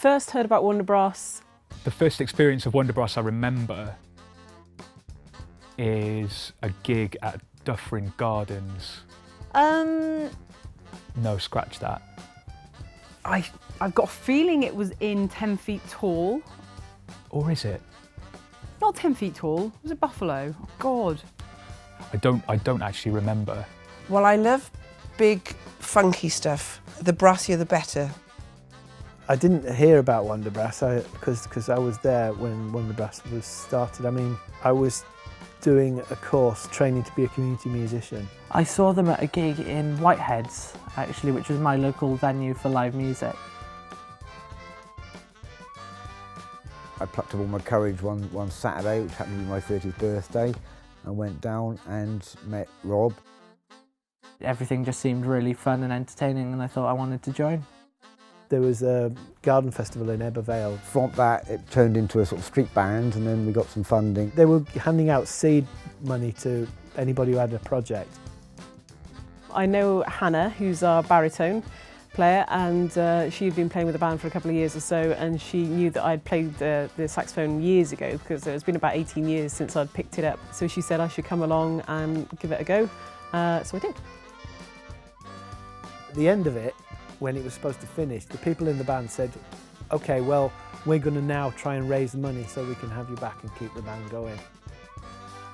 first heard about Wonderbrass. The first experience of Wonderbrass I remember is a gig at Dufferin Gardens. No, scratch that. I've got a feeling it was in 10 Feet Tall. Or is it? Not 10 Feet Tall, was it Buffalo? Oh God. I don't actually remember. Well, I love big, funky stuff. The brassier, the better. I didn't hear about Wonderbrass because I was there when Wonderbrass was started. I mean, I was doing a course training to be a community musician. I saw them at a gig in Whiteheads, actually, which was my local venue for live music. I plucked up all my courage one Saturday, which happened to be my 30th birthday. I went down and met Rob. Everything just seemed really fun and entertaining, and I thought I wanted to join. There was a garden festival in Ebbw Vale. From that, it turned into a sort of street band, and then we got some funding. They were handing out seed money to anybody who had a project. I know Hannah, who's our baritone player, and she'd been playing with the band for a couple of years or so, and she knew that I'd played the saxophone years ago because it's been about 18 years since I'd picked it up. So she said I should come along and give it a go, so I did. At the end of it, when it was supposed to finish, the people in the band said, okay, well, we're going to now try and raise money so we can have you back and keep the band going.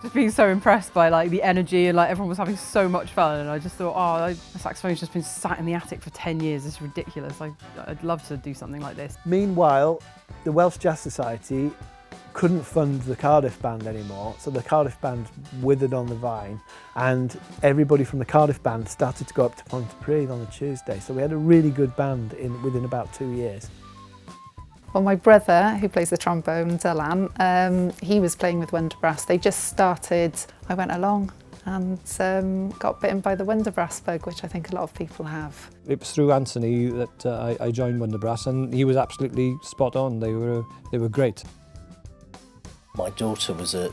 Just being so impressed by like the energy and like everyone was having so much fun, and I just thought, oh, the saxophone's just been sat in the attic for 10 years, it's ridiculous. I'd love to do something like this. Meanwhile, the Welsh Jazz Society couldn't fund the Cardiff band anymore, so the Cardiff band withered on the vine, and everybody from the Cardiff band started to go up to Pontypridd on a Tuesday. So we had a really good band within about 2 years. Well, my brother, who plays the trombone, Dylan, he was playing with Wonderbrass. They just started. I went along and got bitten by the Wonderbrass bug, which I think a lot of people have. It was through Anthony that I joined Wonderbrass, and he was absolutely spot on. They were great. My daughter was at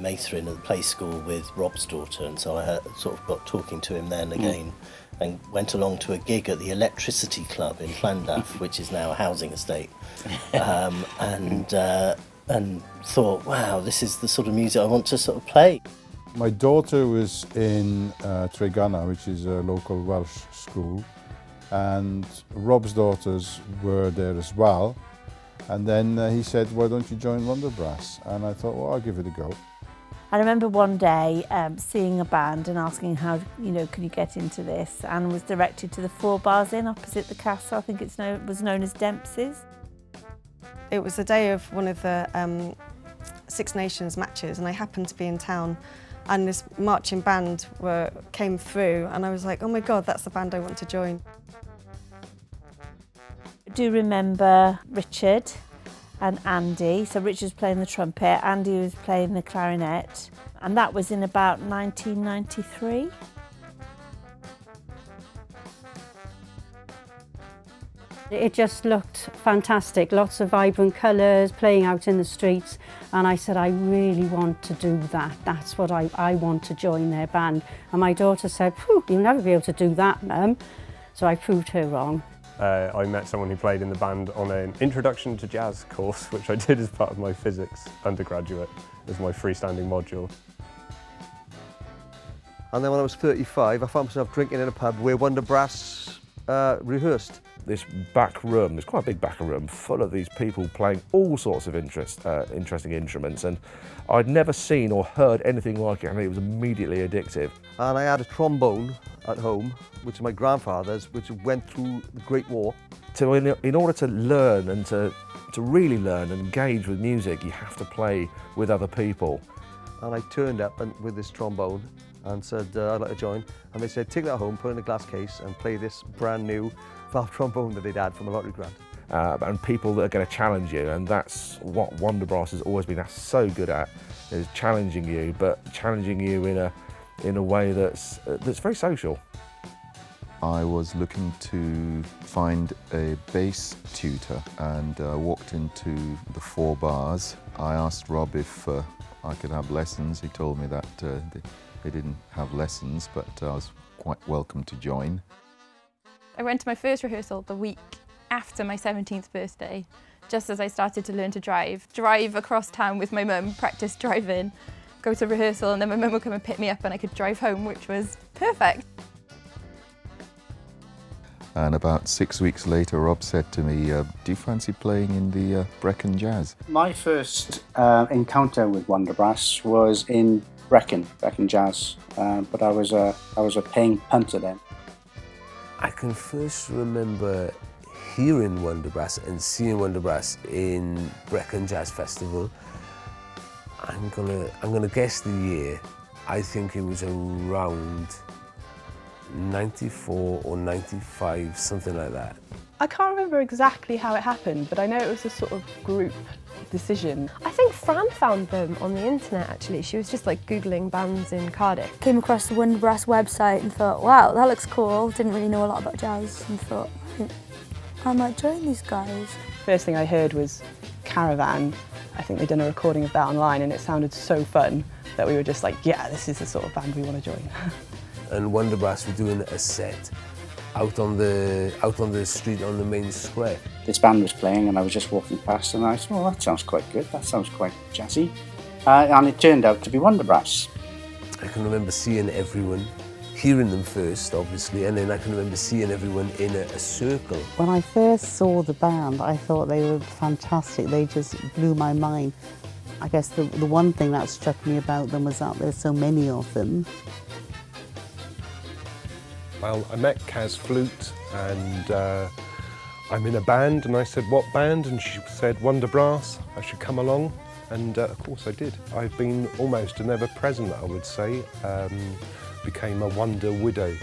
Maithrin at the play school with Rob's daughter, and so I sort of got talking to him then again. And went along to a gig at the Electricity Club in Llandaff, which is now a housing estate, and thought, wow, this is the sort of music I want to sort of play. My daughter was in Treganna, which is a local Welsh school, and Rob's daughters were there as well. And then he said, why don't you join Wonderbrass? And I thought, well, I'll give it a go. I remember one day seeing a band and asking how, can you get into this, and was directed to the 4 Bars Inn opposite the castle. I think it was known as Dempsey's. It was the day of one of the Six Nations matches, and I happened to be in town, and this marching band came through, and I was like, oh my God, that's the band I want to join. I do remember Richard and Andy. So Richard was playing the trumpet, Andy was playing the clarinet, and that was in about 1993. It just looked fantastic, lots of vibrant colours, playing out in the streets, and I said, I really want to do that. That's what I want to join their band. And my daughter said, you'll never be able to do that, Mum. So I proved her wrong. I met someone who played in the band on an Introduction to Jazz course, which I did as part of my physics undergraduate, as my freestanding module. And then when I was 35, I found myself drinking in a pub where Wonderbrass rehearsed. This back room, there's quite a big back room, full of these people playing all sorts of interesting instruments, and I'd never seen or heard anything like it, and it was immediately addictive. And I had a trombone at home, which is my grandfather's, which went through the Great War. So in order to learn and to really learn and engage with music, you have to play with other people. And I turned up with this trombone and said, I'd like to join. And they said, take that home, put it in a glass case and play this brand new valve trombone that they'd had from a lottery grant. And people that are going to challenge you, and that's what Wonderbrass has always been so good at, is challenging you, but challenging you in a way that's very social. I was looking to find a bass tutor and walked into the 4 Bars. I asked Rob if I could have lessons. He told me that they didn't have lessons, but I was quite welcome to join. I went to my first rehearsal the week after my 17th birthday, just as I started to learn to drive. Drive across town with my mum, practice driving, go to rehearsal, and then my mum would come and pick me up and I could drive home, which was perfect. And about 6 weeks later, Rob said to me, do you fancy playing in the Brecon Jazz? My first encounter with Wonderbrass was in Brecon Jazz, but I was a paying punter then. I can first remember hearing Wonderbrass and seeing Wonderbrass in Brecon Jazz Festival. I'm gonna guess the year. I think it was around 94 or 95, something like that. I can't remember exactly how it happened, but I know it was a sort of group decision. I think Fran found them on the internet actually. She was just like Googling bands in Cardiff. Came across the Wonderbrass website and thought, wow, that looks cool. Didn't really know a lot about jazz and thought, I might join these guys. First thing I heard was Caravan. I think they'd done a recording of that online and it sounded so fun that we were just like, yeah, this is the sort of band we want to join. And Wonderbrass were doing a set out on the street on the main square. This band was playing and I was just walking past and I thought, well, that sounds quite good, that sounds quite jazzy. And it turned out to be Wonderbrass. I can remember seeing everyone, hearing them first, obviously, and then I can remember seeing everyone in a circle. When I first saw the band, I thought they were fantastic. They just blew my mind. I guess the one thing that struck me about them was that there's so many of them. Well, I met Kaz Flute and I'm in a band, and I said, what band? And she said, Wonderbrass, I should come along. And of course I did. I've been almost an ever-present, I would say. Became a Wonder widow.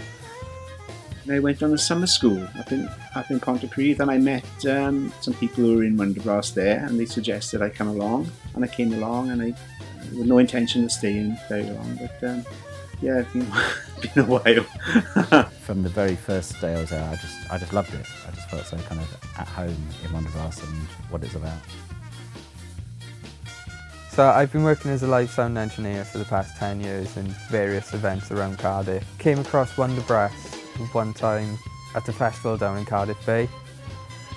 I went on a summer school up in Pontypridd, and I met some people who were in Wonderbrass there, and they suggested I come along, and I came along, and I with no intention of staying very long, but yeah, it's been a while. From the very first day I was there, I just loved it. I just felt so kind of at home in Wonderbrass and what it's about. So I've been working as a live sound engineer for the past 10 years in various events around Cardiff. Came across Wonderbrass one time at a festival down in Cardiff Bay,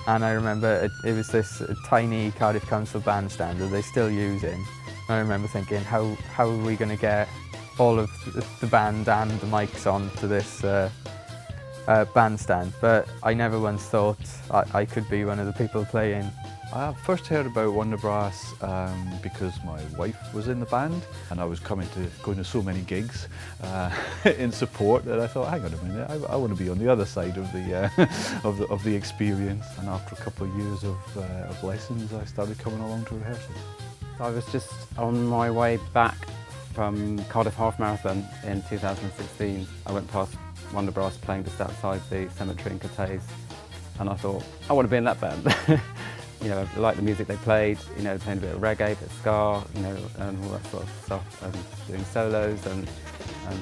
and I remember it was this tiny Cardiff Council bandstand that they still use in. And I remember thinking, how are we going to get all of the band and the mics onto this bandstand? But I never once thought I could be one of the people playing. I first heard about Wonderbrass because my wife was in the band, and I was going to so many gigs in support that I thought, hang on a minute, I want to be on the other side of the of the experience. And after a couple of years of lessons, I started coming along to rehearsals. I was just on my way back from Cardiff Half Marathon in 2016. I went past Wonderbrass playing just outside the cemetery in Cathays, and I thought, I want to be in that band. You know, I liked the music they played, you know, playing a bit of reggae, a bit of ska, you know, and all that sort of stuff, and doing solos, and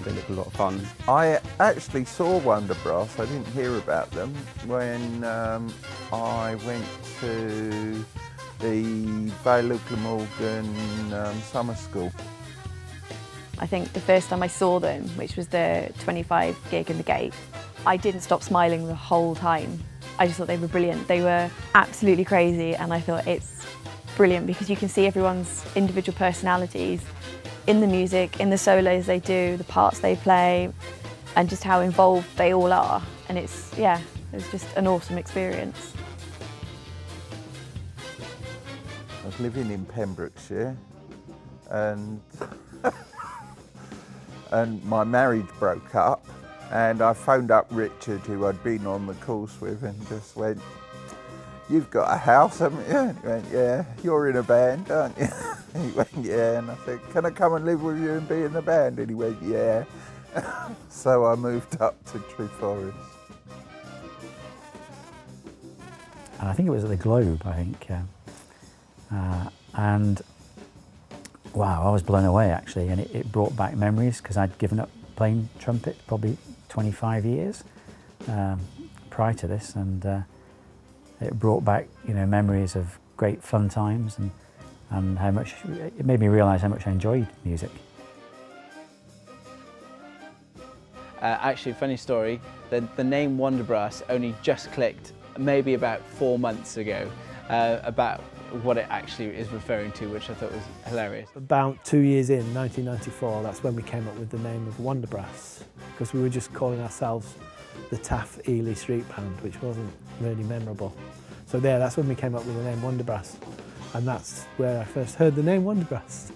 they looked a lot of fun. I actually saw Wonderbrass, I didn't hear about them, when I went to the Vale Glamorgan summer school. I think the first time I saw them, which was the 25 gig in the Gate, I didn't stop smiling the whole time. I just thought they were brilliant. They were absolutely crazy, and I thought it's brilliant because you can see everyone's individual personalities in the music, in the solos they do, the parts they play, and just how involved they all are. And it was just an awesome experience. I was living in Pembrokeshire, and and my marriage broke up. And I phoned up Richard, who I'd been on the course with, and just went, you've got a house, haven't you? And he went, yeah. You're in a band, aren't you? And he went, yeah. And I said, can I come and live with you and be in the band? And he went, yeah. So I moved up to True Forest. And I think it was at the Globe, I think. And wow, I was blown away actually, and it brought back memories because I'd given up playing trumpet probably 25 years prior to this, and it brought back, you know, memories of great fun times, and how much it made me realise how much I enjoyed music. Actually, funny story, the name Wonderbrass only just clicked maybe about 4 months ago about what it actually is referring to, which I thought was hilarious. About 2 years in, 1994, that's when we came up with the name of Wonderbrass, because we were just calling ourselves the Taff Ely Street Band, which wasn't really memorable. So that's when we came up with the name Wonderbrass, and that's where I first heard the name Wonderbrass.